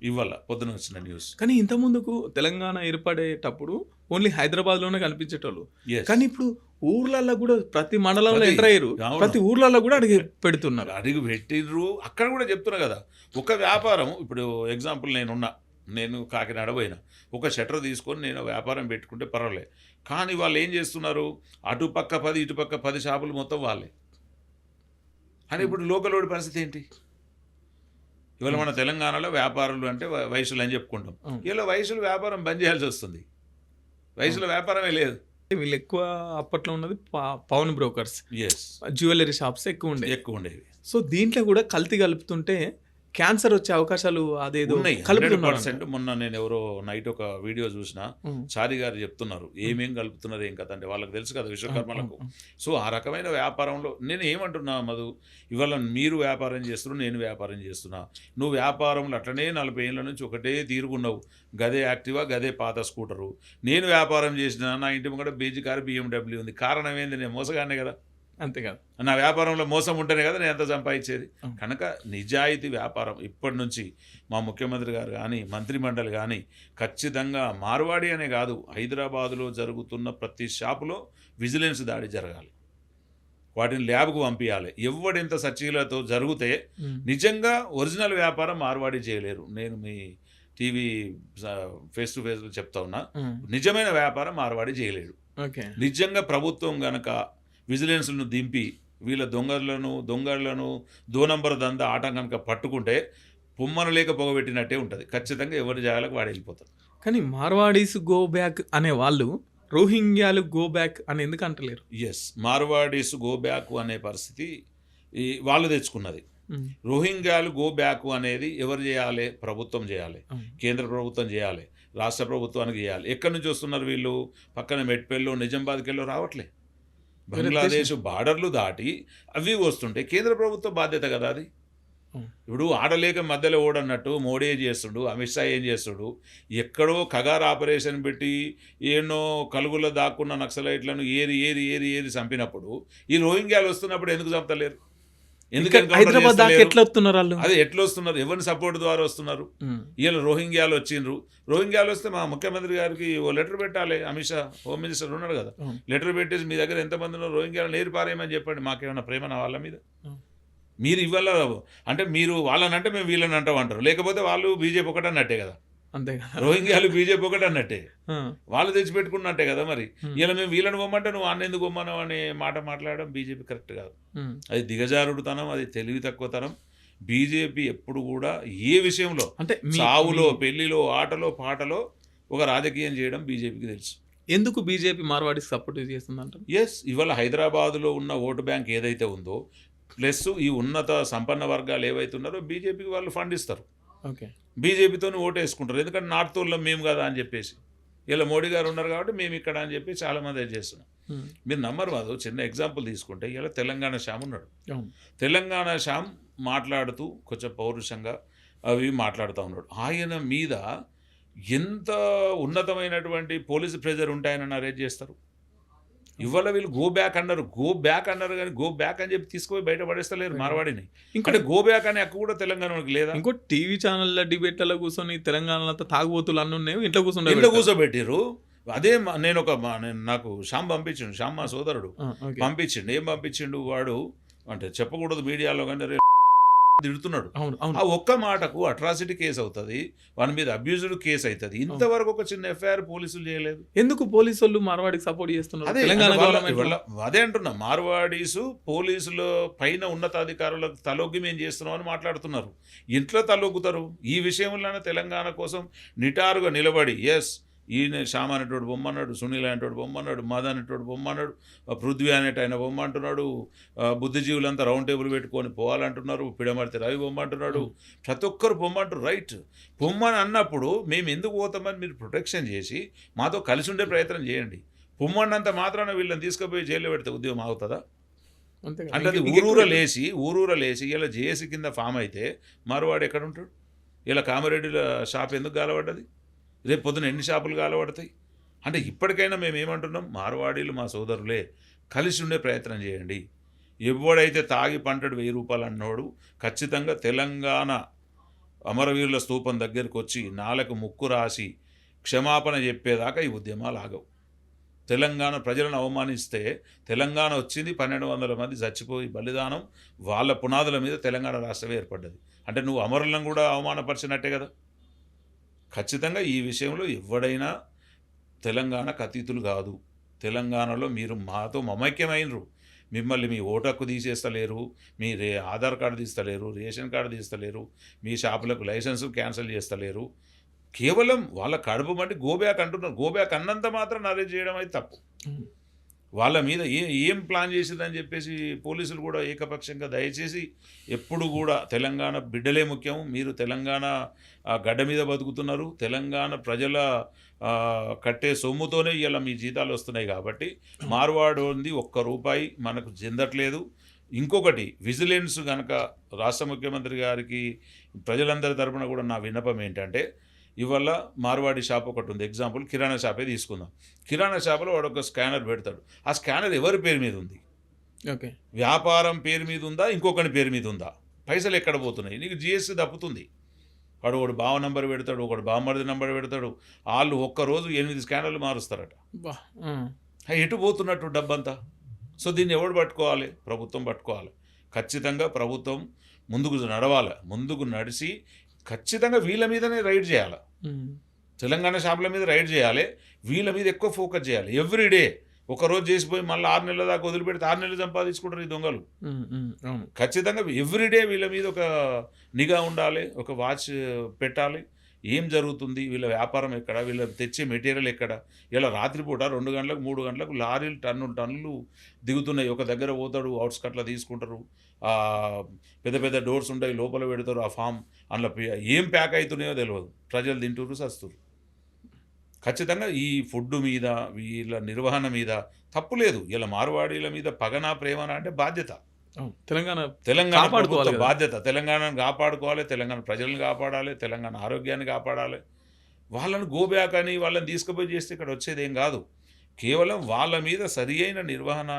ఇవాళ పొద్దున వచ్చిన న్యూస్. కానీ ఇంత ముందుకు తెలంగాణ ఏర్పడేటప్పుడు ఓన్లీ హైదరాబాద్లోనే కనిపించేటోళ్ళు. Yes. కానీ ఇప్పుడు ఊర్లలో కూడా ప్రతి మండలంలో ప్రతి- ఎంటర్ అయ్యారు, అవును. ప్రతి ఊర్లలో కూడా అడిగి పెడుతున్నారు. అడిగి పెట్టిర్రు. అక్కడ కూడా చెప్తున్నా కదా, ఒక వ్యాపారం ఇప్పుడు ఎగ్జాంపుల్ నేను కాకినాడ పోయినా, ఒక షట్టర్ తీసుకొని నేను వ్యాపారం పెట్టుకుంటే పర్వాలే. కానీ వాళ్ళు ఏం చేస్తున్నారు, అటుపక్క 10 ఇటుపక్క 10 షాపులు మొత్తం వాళ్ళే. అని ఇప్పుడు లోకల్ వాడి పరిస్థితి ఏంటి? ఇవాళ మన తెలంగాణలో వ్యాపారులు అంటే వయసులు అని చెప్పుకుంటాం. ఇలా వయసులు వ్యాపారం బంద్ చేయాల్సి వస్తుంది. వయసుల వ్యాపారమే లేదు. వీళ్ళు ఎక్కువ అప్పట్లో ఉన్నది pawn brokers, yes, jewellery shops ఎక్కువ ఉండేవి. ఉండేవి. సో దీంట్లో కూడా కల్తీ కలుపుతుంటే క్యాన్సర్ వచ్చే అవకాశాలు అదేదో ఉన్నాయి కలుపుతున్నారు. 100%. మొన్న నేను ఎవరో నైట్ ఒక వీడియో చూసిన, చారి గారు చెప్తున్నారు ఏమేం కలుపుతున్నారు ఏం కథ అంటే వాళ్ళకి తెలుసు కదా విశ్వకర్మలకు. సో ఆ రకమైన వ్యాపారంలో నేను ఏమంటున్నా మధు, ఇవాళ మీరు వ్యాపారం చేస్తున్నారు, నేను వ్యాపారం చేస్తున్నా. నువ్వు వ్యాపారంలో అట్లనే 40 ఏళ్ళ నుంచి ఒకటే తీరుగున్నావు, గదే యాక్టివా గదే పాత స్కూటరు. నేను వ్యాపారం చేసిన నా ఇంటి ముంగట బీజీ కారు BMW ఉంది. కారణం ఏంది? నేను మోసగానే కదా. అంతేకాదు, నా వ్యాపారంలో మోసం ఉంటేనే కదా నేను ఎంత సంపాదించేది. కనుక నిజాయితీ వ్యాపారం ఇప్పటి నుంచి మా ముఖ్యమంత్రి గారు కానీ మంత్రిమండలి కానీ ఖచ్చితంగా మార్వాడి అనే కాదు, హైదరాబాదులో జరుగుతున్న ప్రతి షాపులో విజిలెన్స్ దాడి జరగాలి, వాటిని ల్యాబ్కు పంపించాలి. ఎవడెంత సచ్చీలతో జరిగితే నిజంగా ఒరిజినల్ వ్యాపారం మార్వాడి చేయలేరు. నేను మీ టీవీ ఫేస్ టు ఫేస్లో చెప్తా ఉన్నా, నిజమైన వ్యాపారం మార్వాడి చేయలేడు. నిజంగా ప్రభుత్వం గనక విజిలెన్స్ను దింపి వీళ్ళ దొంగలను 2 నంబర్ దందా ఆటం కనుక పట్టుకుంటే పొమ్మన లేక పొగబెట్టినట్టే ఉంటుంది. ఖచ్చితంగా ఎవరి జాగాలకు వాడు వెళ్ళిపోతారు. కానీ మార్వాడీస్ గో బ్యాక్ అనే వాళ్ళు రోహింగ్యాలు గో బ్యాక్ అని ఎందుకు అంటలేరు? ఎస్, మార్వాడీస్ గో బ్యాక్ అనే పరిస్థితి వాళ్ళు తెచ్చుకున్నది. రోహింగ్యాలు గో బ్యాక్ అనేది ఎవరు చేయాలి? ప్రభుత్వం చేయాలి, కేంద్ర ప్రభుత్వం చేయాలి, రాష్ట్ర ప్రభుత్వానికి చేయాలి. ఎక్కడి నుంచి వస్తున్నారు వీళ్ళు? పక్కన మెట్పల్లిలో నిజామాబాద్కెళ్ళో రావట్లే, బంగ్లాదేశ్ బార్డర్లు దాటి అవి వస్తుంటే కేంద్ర ప్రభుత్వ బాధ్యత కదా అది. ఇప్పుడు ఆడలేక మధ్యలో ఓడన్నట్టు మోడీ ఏం చేస్తుడు, అమిత్ షా ఏం చేస్తుడు, ఎక్కడో కగార్ ఆపరేషన్ పెట్టి ఎన్నో కలుగులో దాక్కున్న నక్సలైట్లను ఏరి చంపినప్పుడు ఈ రోహింగ్యాలు వస్తున్నప్పుడు ఎందుకు చంపలేరు? హైదరాబాద్ దాకా ఎట్లా వస్తున్నారు వాళ్ళు? అదే ఎట్లా వస్తున్నారు? ఎవరిని సపోర్ట్ ద్వారా వస్తున్నారు? వీళ్ళు రోహింగ్యాలు వచ్చిండ్రు. రోహింగ్యాలు వస్తే మా ముఖ్యమంత్రి గారికి ఓ లెటర్ పెట్టాలి. అమిత్ షా హోమ్ మినిస్టర్ ఉన్నాడు కదా, లెటర్ పెట్టేసి మీ దగ్గర ఎంతమంది ఉన్నారు రోహింగ్యాలు నేరు పారేయమని చెప్పండి. మాకేమైనా ప్రేమ వాళ్ళ మీద? మీరు ఇవాళ అంటే మీరు వాళ్ళనంటే మేము వీళ్ళని అంటారు, లేకపోతే వాళ్ళు బీజేపీ ఒకటి అన్నట్టే కదా. అంతే, రోహింగ్యాలు బీజేపీ ఒకటి అన్నట్టే, వాళ్ళు తెచ్చిపెట్టుకున్నట్టే కదా. మరి ఇలా మేము వీళ్ళని పొమ్మంటే నువ్వు అన్నెందుకు పొమ్మను అనే మాట మాట్లాడడం బీజేపీ కరెక్ట్ కాదు. అది దిగజారుడుతనం, అది తెలివి తక్కువతనం. బీజేపీ ఎప్పుడు కూడా ఏ విషయంలో అంటే సావులో, పెళ్లిలో, ఆటలో, పాటలో ఒక రాజకీయం చేయడం బీజేపీకి తెలుసు. ఎందుకు బీజేపీ మార్వాడికి సపోర్ట్ చేస్తుందంట? ఎస్, ఇవాళ హైదరాబాదులో ఉన్న ఓటు బ్యాంక్ ఏదైతే ఉందో ప్లస్ ఈ ఉన్నత సంపన్న వర్గాలు ఏవైతే ఉన్నారో బీజేపీకి వాళ్ళు ఫండ్ ఇస్తారు. బీజేపీతో ఓటు వేసుకుంటారు. ఎందుకంటే నార్త్ ఊళ్ళో మేము కదా అని చెప్పేసి, ఇలా మోడీ గారు ఉన్నారు కాబట్టి మేము ఇక్కడ అని చెప్పి చాలామంది అది చేస్తున్నాం. మీరు నమ్మరు కాదు, చిన్న ఎగ్జాంపుల్ తీసుకుంటే ఇలా తెలంగాణ శ్యామ్ ఉన్నాడు. తెలంగాణ శ్యామ్ మాట్లాడుతూ కొంచెం పౌరుషంగా అవి మాట్లాడుతూ ఉన్నాడు. ఆయన మీద ఎంత ఉన్నతమైనటువంటి పోలీసు ప్రెజర్ ఉంటే ఆయన అరెస్ట్ చేస్తారు. ఇవాళ వీళ్ళు గో బ్యాక్ అన్నారు కానీ గో బ్యాక్ అని చెప్పి తీసుకుపోయి బయట పడేస్తలేరు మార్వాడిని. అంటే గో బ్యాక్ అనే హక్కు కూడా తెలంగాణకి లేదా? ఇంకో టీవీ ఛానళ్ళ డిబేట్లలో కూర్చొని తెలంగాణలో తాగుబోతులు అన్నీ ఉన్నాయి, ఇంట్లో కూర్చోబెట్టారు. అదే నాకు శ్యామ్ పంపించిండు, శ్యామ్ మా సోదరుడు పంపించిండు. ఏం పంపించిండు వాడు అంటే చెప్పకూడదు మీడియాలో కానీ తిడుతున్నాడు. ఆ ఒక్క మాటకు అట్రాసిటీ కేసు అవుతుంది, వాని మీద అబ్యూజ్డ్ కేసు అవుతుంది. ఇంతవరకు ఒక చిన్న ఎఫ్ఐఆర్ పోలీసులు చేయలేదు. ఎందుకు పోలీసు వాళ్ళు మార్వాడికి సపోర్ట్ చేస్తున్నారు? అదే అంటున్నా, మార్వాడీసు పోలీసుల పైన ఉన్నతాధికారులకు తలొగ్గి మేము చేస్తున్నాం అని మాట్లాడుతున్నారు. ఇంట్లో తలొగ్గుతారు. ఈ విషయంలోనే తెలంగాణ కోసం నిటారుగా నిలబడి ఎస్ ఈయన శ్యామ్ అనేటోడు బొమ్మ అన్నాడు, సునీల్ అనేటోడు బొమ్మ అన్నాడు, మద అనేటోడు బొమ్మ అన్నాడు, పృథ్వీ అనేట ఆయన బొమ్మ అంటున్నాడు, బుద్ధిజీవులంతా రౌండ్ టేబుల్ పెట్టుకొని పోవాలంటున్నారు, పిడమర్తి రవి బొమ్మ అంటున్నాడు, ప్రతి ఒక్కరు బొమ్మ అంటారు. రైట్, బొమ్మని అన్నప్పుడు మేము ఎందుకు పోతామని మీరు ప్రొటెక్షన్ చేసి మాతో కలిసి ఉండే ప్రయత్నం చేయండి. పొమ్మన్నంత మాత్రాన వీళ్ళని తీసుకుపోయి జైల్లో పెడితే ఉద్యోగం అవుతుందా? అంటే అది ఊరూర లేచి ఇలా జేఏసీ కింద ఫామ్ అయితే మరోవాడు ఎక్కడ ఉంటాడు? ఇలా కామారెడ్డిల షాప్ ఎందుకు గాలపడ్డది? రేపు పొద్దున ఎన్ని షాపులు కాలబడతాయి? అంటే ఇప్పటికైనా మేము ఏమంటున్నాం, మార్వాడీలు మా సోదరులే, కలిసి ఉండే ప్రయత్నం చేయండి. ఎవడైతే తాగి పంటడు 1000 రూపాయలు అన్నోడు ఖచ్చితంగా తెలంగాణ అమరవీరుల స్తూపం దగ్గరికి వచ్చి నాలకు ముక్కు రాసి క్షమాపణ చెప్పేదాకా ఈ ఉద్యమాలు ఆగవు. తెలంగాణ ప్రజలను అవమానిస్తే తెలంగాణ వచ్చింది 1200 మంది చచ్చిపోయి బలిదానం, వాళ్ళ పునాదుల మీద తెలంగాణ రాష్ట్రమే ఏర్పడ్డది. అంటే నువ్వు అమరులను కూడా అవమానపరిచినట్టే కదా. ఖచ్చితంగా ఈ విషయంలో ఎవడైనా తెలంగాణకు అతీతులు కాదు. తెలంగాణలో మీరు మాతో మమైక్యమైనరు. మిమ్మల్ని మీ ఓటు హక్కు తీసేస్తలేరు, మీ ఆధార్ కార్డు తీస్తలేరు, రేషన్ కార్డు తీస్తలేరు, మీ షాపులకు లైసెన్స్ క్యాన్సిల్ చేస్తలేరు. కేవలం వాళ్ళ కడుపు మట్టి గోబ్యాక్ అంటున్నారు. గోబ్యాక్ అన్నంత మాత్రం అరెస్ట్ చేయడం అయితే తప్పు. వాళ్ళ మీద ఏం ప్లాన్ చేసిందని చెప్పేసి పోలీసులు కూడా ఏకపక్షంగా దయచేసి ఎప్పుడు కూడా తెలంగాణ బిడ్డలే ముఖ్యం. మీరు తెలంగాణ గడ్డ మీద బతుకుతున్నారు. తెలంగాణ ప్రజల కట్టే సొమ్ముతోనే ఇలా మీ జీతాలు వస్తున్నాయి కాబట్టి మార్వాడు ఉంది ₹1 మనకు చెందట్లేదు. ఇంకొకటి విజిలెన్స్ కనుక రాష్ట్ర ముఖ్యమంత్రి గారికి ప్రజలందరి తరపున కూడా నా విన్నపం ఏంటంటే, ఇవాళ మార్వాడి షాప్ ఒకటి ఉంది. ఎగ్జాంపుల్ కిరాణా షాపే తీసుకుందాం. కిరాణా షాపులో వాడు ఒక స్కానర్ పెడతాడు. ఆ స్కానర్ ఎవరి పేరు మీద ఉంది? ఓకే. వ్యాపారం పేరు మీద ఉందా, ఇంకొకటి పేరు మీద ఉందా? పైసలు ఎక్కడ పోతున్నాయి? నీకు జిఎస్టీ తప్పుతుంది. ఒకడు బావ నంబర్ పెడతాడు, ఒకడు బామ్మర్ది నంబర్ పెడతాడు. వాళ్ళు ఒక్కరోజు 8 స్కానర్లు మారుస్తారట. ఎటు పోతున్నట్టు డబ్బంతా? సో దీన్ని ఎవడు పట్టుకోవాలి? ప్రభుత్వం పట్టుకోవాలి. ఖచ్చితంగా ప్రభుత్వం ముందుకు నడవాలి. ముందుకు నడిచి ఖచ్చితంగా వీళ్ళ మీదనే రైడ్ చేయాలి. తెలంగాణ షాపుల మీద రైడ్ చేయాలి. వీళ్ళ మీద ఎక్కువ ఫోకస్ చేయాలి. ఎవ్రీడే ఒకరోజు చేసిపోయి మళ్ళీ 6 నెలల దాకా వదిలిపెడితే 6 నెలలు సంపాదించుకుంటారు ఈ దొంగలు. ఖచ్చితంగా ఎవ్రీడే వీళ్ళ మీద ఒక నిఘా ఉండాలి, ఒక వాచ్ పెట్టాలి. ఏం జరుగుతుంది, వీళ్ళ వ్యాపారం ఎక్కడ, వీళ్ళ తెచ్చే మెటీరియల్ ఎక్కడ. ఇలా రాత్రిపూట 2 గంటలకు 3 గంటలకు లారీలు టన్నులు దిగుతున్నాయి. ఒక దగ్గర పోతాడు, అవుట్స్కట్లో తీసుకుంటారు. పెద్ద పెద్ద డోర్స్ ఉంటాయి, లోపల పెడతారు. ఆ ఫామ్ అందులో ఏం ప్యాక్ అవుతున్నాయో తెలియదు. ప్రజలు తింటురు, సస్తురు. ఖచ్చితంగా ఈ ఫుడ్ మీద వీళ్ళ నిర్వహణ మీద తప్పు లేదు. ఇలా మార్వాడీల మీద పగనా ప్రేమనా అంటే బాధ్యత. తెలంగాణ ప్రభుత్వ బాధ్యత. తెలంగాణను కాపాడుకోవాలి, తెలంగాణ ప్రజలను కాపాడాలి, తెలంగాణ ఆరోగ్యాన్ని కాపాడాలి. వాళ్ళని గోబ్యాక్ అని వాళ్ళని తీసుకుపోయి చేస్తే ఇక్కడ వచ్చేది ఏం కాదు. కేవలం వాళ్ళ మీద సరి అయిన నిర్వహణ